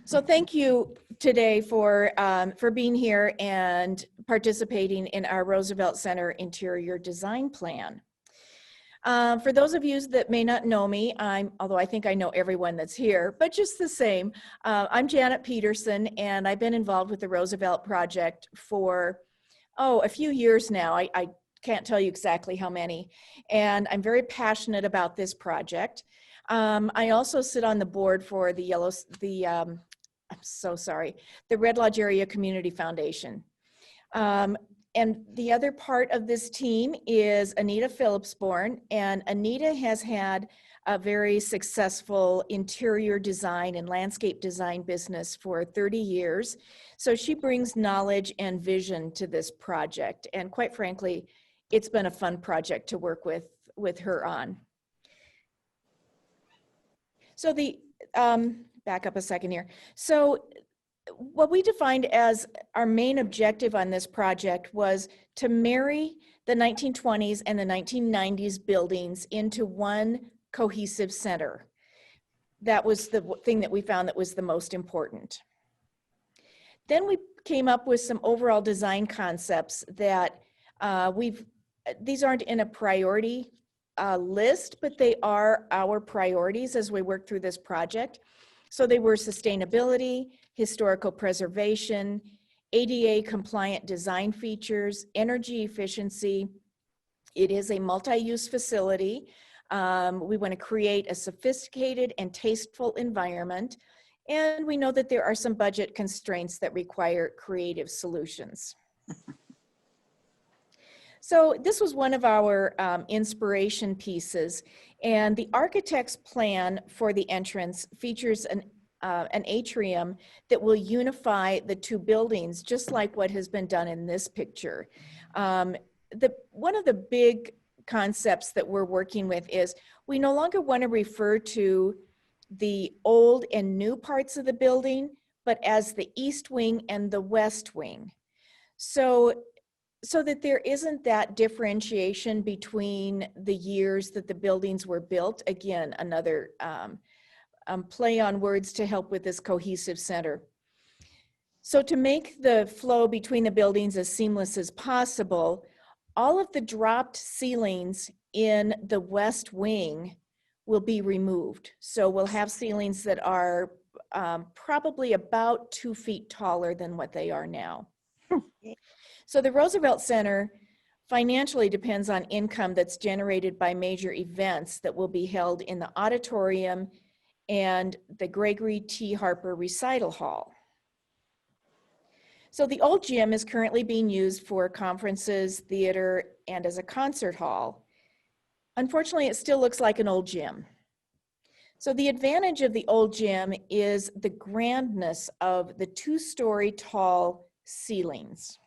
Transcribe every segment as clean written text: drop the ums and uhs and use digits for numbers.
So thank you today for being here and participating in our Roosevelt Center interior design plan. For those of you that may not know me, although I think I know everyone that's here, but just the same, I'm Janet Peterson, and I've been involved with the Roosevelt Project for, a few years now. I can't tell you exactly how many, and I'm very passionate about this project. I also sit on the board for the Red Lodge Area Community Foundation. And the other part of this team is Anita Phillipsborn, and Anita has had a very successful interior design and landscape design business for 30 years. So she brings knowledge and vision to this project, and quite frankly, it's been a fun project to work with her on. So back up a second here. So what we defined as our main objective on this project was to marry the 1920s and the 1990s buildings into one cohesive center. That was the thing that we found that was the most important. Then we came up with some overall design concepts that these aren't in a priority list, but they are our priorities as we work through this project. So they were sustainability, historical preservation, ADA compliant design features, energy efficiency. It is a multi-use facility. We want to create a sophisticated and tasteful environment. And we know that there are some budget constraints that require creative solutions. So this was one of our inspiration pieces, and the architect's plan for the entrance features an atrium that will unify the two buildings, just like what has been done in this picture. One of the big concepts that we're working with is we no longer want to refer to the old and new parts of the building, but as the east wing and the west wing. So that there isn't that differentiation between the years that the buildings were built. Again, another play on words to help with this cohesive center. So to make the flow between the buildings as seamless as possible, all of the dropped ceilings in the west wing will be removed. So we'll have ceilings that are probably about 2 feet taller than what they are now. So the Roosevelt Center financially depends on income that's generated by major events that will be held in the Auditorium and the Gregory T. Harper Recital Hall. So the old gym is currently being used for conferences, theater, and as a concert hall. Unfortunately, it still looks like an old gym. So the advantage of the old gym is the grandness of the 2-story tall ceilings.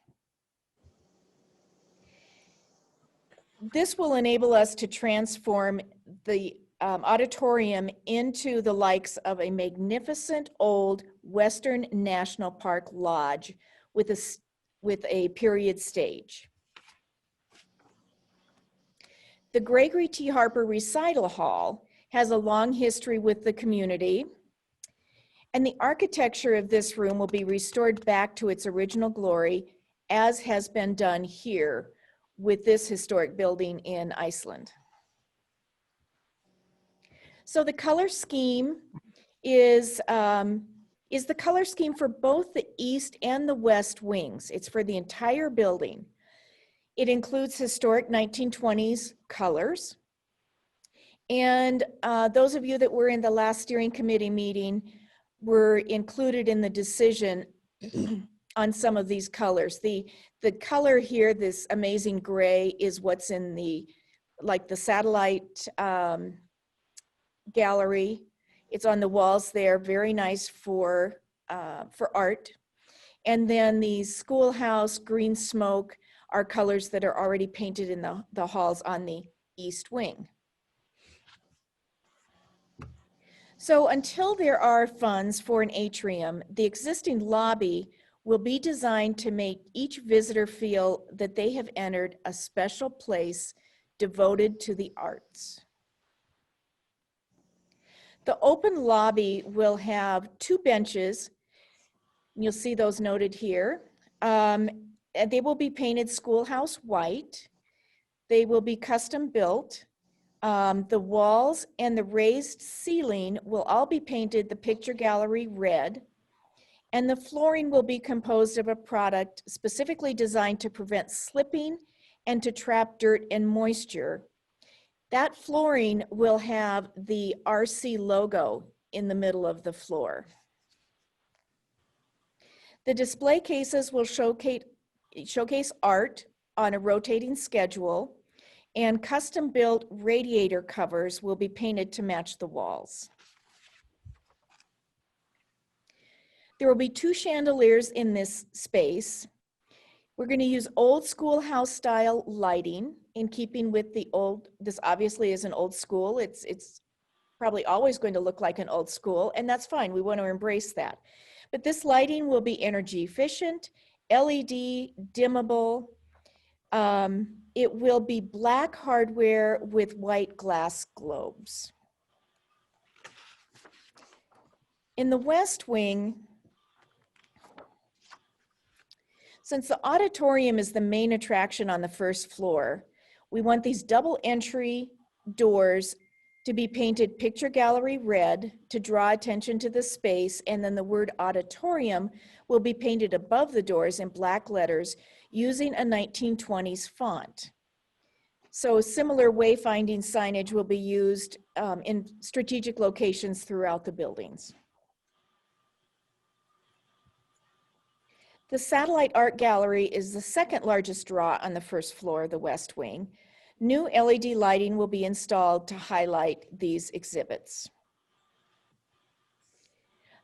This will enable us to transform the auditorium into the likes of a magnificent old Western National Park lodge with a period stage. The Gregory T. Harper Recital Hall has a long history with the community, and the architecture of this room will be restored back to its original glory, as has been done here with this historic building in Iceland. So the color scheme is the color scheme for both the east and the west wings. It's for the entire building. It includes historic 1920s colors. And those of you that were in the last steering committee meeting were included in the decision on some of these colors. The color here, this amazing gray, is what's in the satellite gallery. It's on the walls there, very nice for art. And then the Schoolhouse, green smoke are colors that are already painted in the halls on the east wing. So until there are funds for an atrium, the existing lobby will be designed to make each visitor feel that they have entered a special place devoted to the arts. The open lobby will have 2 benches. You'll see those noted here. And they will be painted Schoolhouse white. They will be custom built. The walls and the raised ceiling will all be painted the picture gallery red. And the flooring will be composed of a product specifically designed to prevent slipping and to trap dirt and moisture. That flooring will have the RC logo in the middle of the floor. The display cases will showcase art on a rotating schedule, and custom-built radiator covers will be painted to match the walls. There will be 2 chandeliers in this space. We're going to use old schoolhouse style lighting in keeping with the old, this obviously is an old school. It's probably always going to look like an old school, and that's fine. We want to embrace that. But this lighting will be energy efficient, LED, dimmable. It will be black hardware with white glass globes. In the West Wing, since the auditorium is the main attraction on the first floor, we want these double entry doors to be painted picture gallery red to draw attention to the space, and then the word auditorium will be painted above the doors in black letters using a 1920s font. So similar wayfinding signage will be used in strategic locations throughout the buildings. The Satellite Art Gallery is the second largest draw on the first floor of the West Wing. New LED lighting will be installed to highlight these exhibits.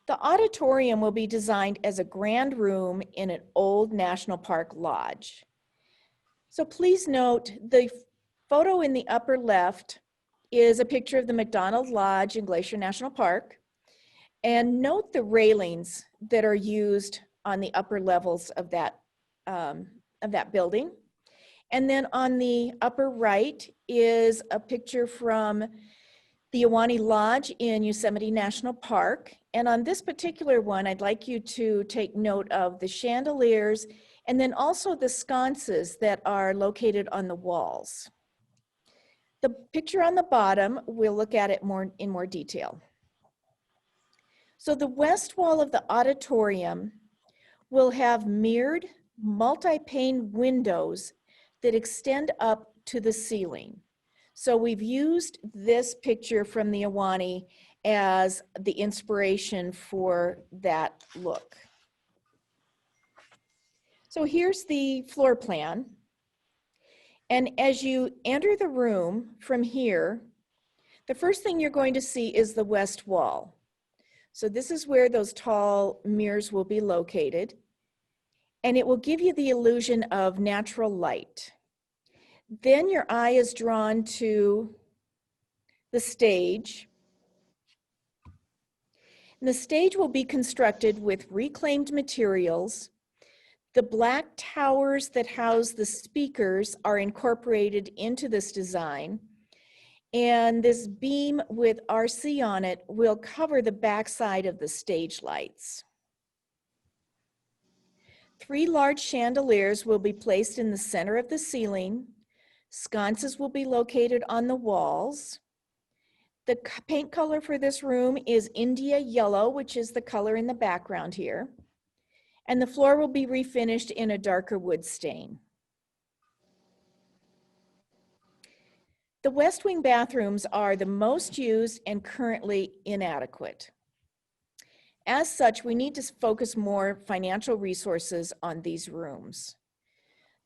The auditorium will be designed as a grand room in an old National Park lodge. So please note the photo in the upper left is a picture of the McDonald Lodge in Glacier National Park. And note the railings that are used on the upper levels of that building. And then on the upper right is a picture from the Ahwahnee Lodge in Yosemite National Park. And on this particular one, I'd like you to take note of the chandeliers and then also the sconces that are located on the walls. The picture on the bottom, we'll look at it in more detail. So the west wall of the auditorium will have mirrored multi-pane windows that extend up to the ceiling. So we've used this picture from the Ahwahnee as the inspiration for that look. So here's the floor plan. And as you enter the room from here, the first thing you're going to see is the west wall. So this is where those tall mirrors will be located. And it will give you the illusion of natural light. Then your eye is drawn to the stage. And the stage will be constructed with reclaimed materials. The black towers that house the speakers are incorporated into this design. And this beam with RC on it will cover the backside of the stage lights. 3 large chandeliers will be placed in the center of the ceiling. Sconces will be located on the walls. The paint color for this room is India yellow, which is the color in the background here. And the floor will be refinished in a darker wood stain. The West Wing bathrooms are the most used and currently inadequate. As such, we need to focus more financial resources on these rooms.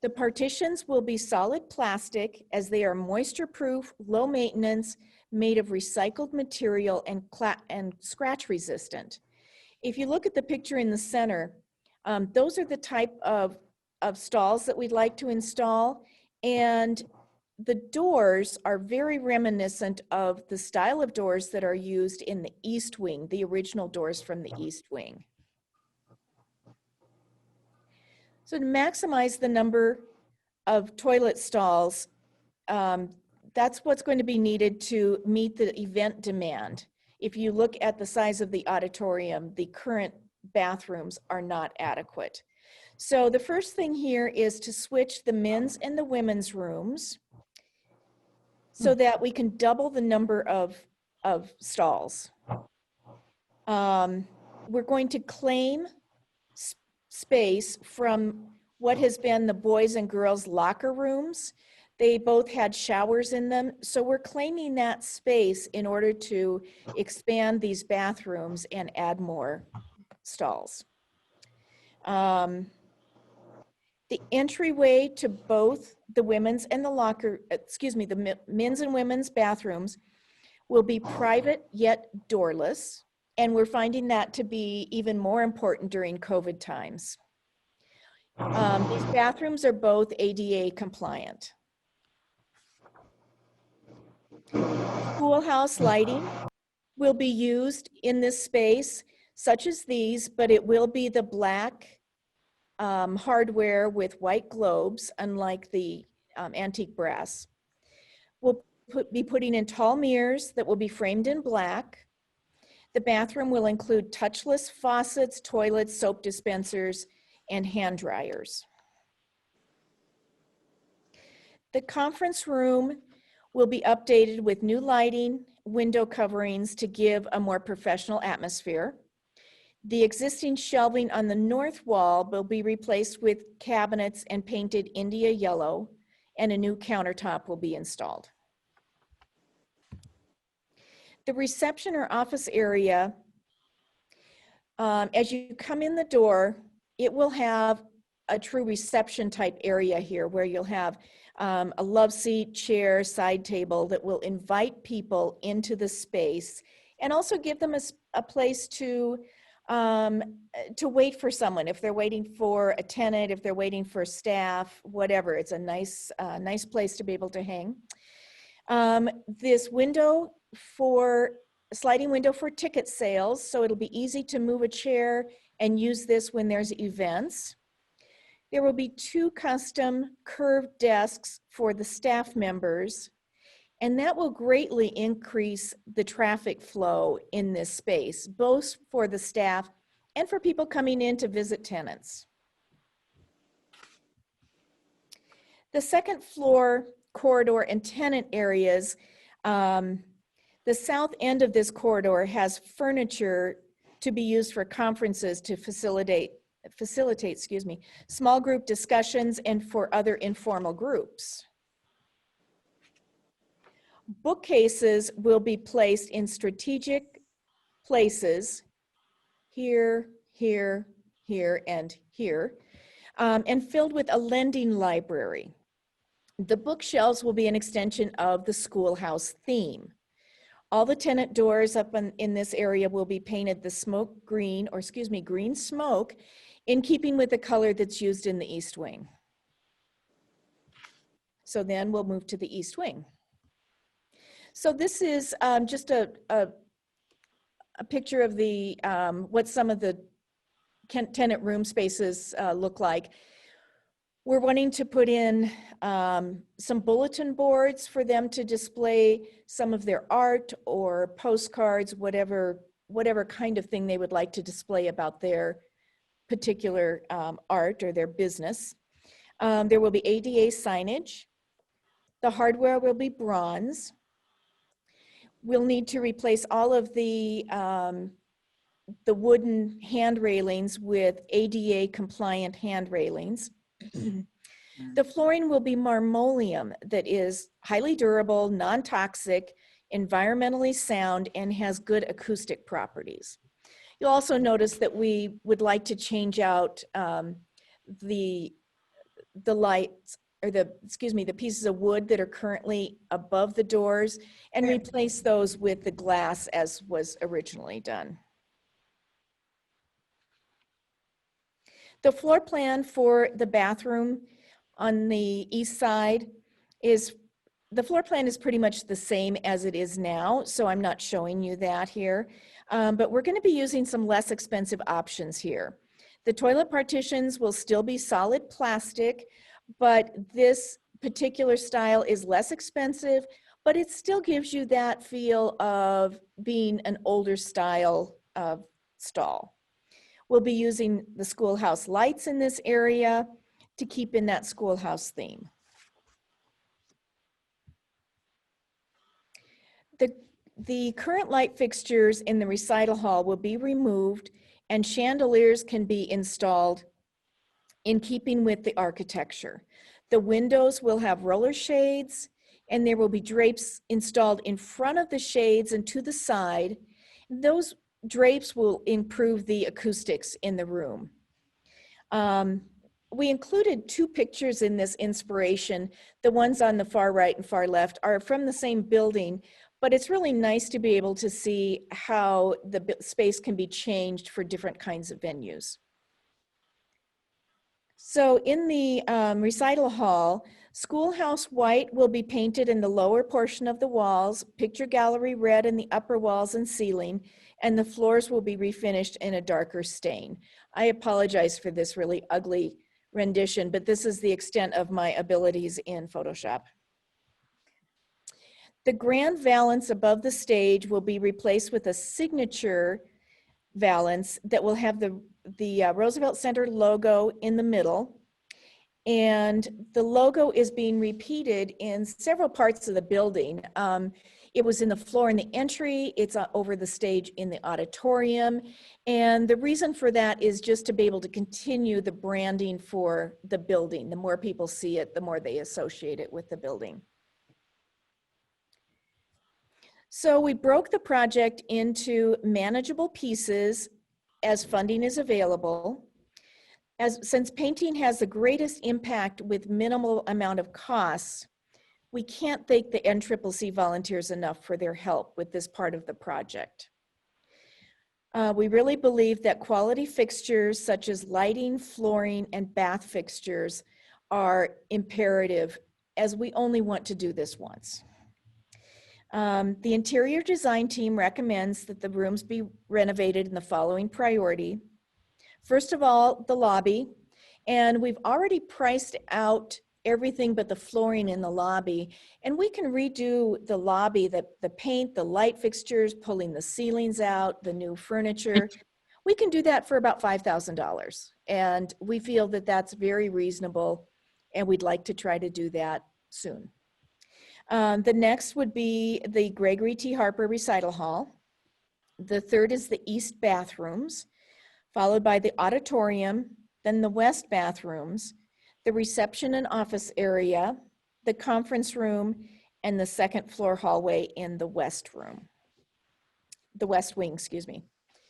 The partitions will be solid plastic as they are moisture-proof, low maintenance, made of recycled material and scratch resistant. If you look at the picture in the center, those are the type of stalls that we'd like to install, and the doors are very reminiscent of the style of doors that are used in the East Wing, the original doors from the East Wing. So to maximize the number of toilet stalls, that's what's going to be needed to meet the event demand. if you look at the size of the auditorium, the current bathrooms are not adequate. So the first thing here is to switch the men's and the women's rooms so that we can double the number of stalls. We're going to claim space from what has been the boys and girls locker rooms. They both had showers in them. So we're claiming that space in order to expand these bathrooms and add more stalls. The entryway to both the women's and the men's and women's bathrooms will be private yet doorless. And we're finding that to be even more important during COVID times. These bathrooms are both ADA compliant. Schoolhouse lighting will be used in this space, such as these, but it will be the black hardware with white globes, unlike the antique brass. We'll be putting in tall mirrors that will be framed in black. The bathroom will include touchless faucets, toilets, soap dispensers, and hand dryers. The conference room will be updated with new lighting, window coverings to give a more professional atmosphere. The existing shelving on the north wall will be replaced with cabinets and painted India yellow, and a new countertop will be installed. The reception or office area, as you come in the door, it will have a true reception type area here where you'll have a love seat, chair, side table that will invite people into the space and also give them a place to wait for someone. If they're waiting for a tenant, if they're waiting for staff, whatever, it's a nice place to be able to hang. This sliding window for ticket sales, so it'll be easy to move a chair and use this when there's events. There will be 2 custom curved desks for the staff members, and that will greatly increase the traffic flow in this space, both for the staff and for people coming in to visit tenants. The second floor corridor and tenant areas, the south end of this corridor has furniture to be used for conferences to facilitate small group discussions and for other informal groups. Bookcases will be placed in strategic places here, here, here, and here, and filled with a lending library. The bookshelves will be an extension of the schoolhouse theme. All the tenant doors up in this area will be painted the green smoke, in keeping with the color that's used in the East Wing. So then we'll move to the East Wing. So this is just a picture of the what some of the tenant room spaces look like. We're wanting to put in some bulletin boards for them to display some of their art or postcards, whatever kind of thing they would like to display about their particular art or their business. There will be ADA signage. The hardware will be bronze. We'll need to replace all of the wooden hand railings with ADA compliant hand railings. The flooring will be marmoleum that is highly durable, non-toxic, environmentally sound, and has good acoustic properties. You'll also notice that we would like to change out the lights, or the pieces of wood that are currently above the doors, and replace those with the glass as was originally done. The floor plan for the bathroom on the east side is pretty much the same as it is now, so I'm not showing you that here. But we're going to be using some less expensive options here. The toilet partitions will still be solid plastic, but this particular style is less expensive, but it still gives you that feel of being an older style of stall. We'll be using the schoolhouse lights in this area to keep in that schoolhouse theme. The current light fixtures in the recital hall will be removed and chandeliers can be installed in keeping with the architecture. The windows will have roller shades and there will be drapes installed in front of the shades and to the side. Those drapes will improve the acoustics in the room. We included two pictures in this inspiration. The ones on the far right and far left are from the same building, but it's really nice to be able to see how the space can be changed for different kinds of venues. So in the recital hall, Schoolhouse white will be painted in the lower portion of the walls, picture gallery red in the upper walls and ceiling, and the floors will be refinished in a darker stain. I apologize for this really ugly rendition, but this is the extent of my abilities in Photoshop. The grand valance above the stage will be replaced with a signature valance that will have the Roosevelt Center logo in the middle. And the logo is being repeated in several parts of the building. It was in the floor in the entry, it's over the stage in the auditorium. And the reason for that is just to be able to continue the branding for the building. The more people see it, the more they associate it with the building. So we broke the project into manageable pieces as funding is available. Since painting has the greatest impact with minimal amount of costs, we can't thank the NCCC volunteers enough for their help with this part of the project. We really believe that quality fixtures such as lighting, flooring, and bath fixtures are imperative, as we only want to do this once. The interior design team recommends that the rooms be renovated in the following priority. First of all, the lobby, and we've already priced out everything but the flooring in the lobby, and we can redo the lobby, the paint, the light fixtures, pulling the ceilings out, the new furniture. We can do that for about $5,000, and we feel that that's very reasonable, and we'd like to try to do that soon. The next would be the Gregory T. Harper Recital Hall. The third is the East bathrooms, followed by the auditorium, then the West bathrooms, the reception and office area, the conference room, and the second floor hallway in the West room. The West wing, excuse me.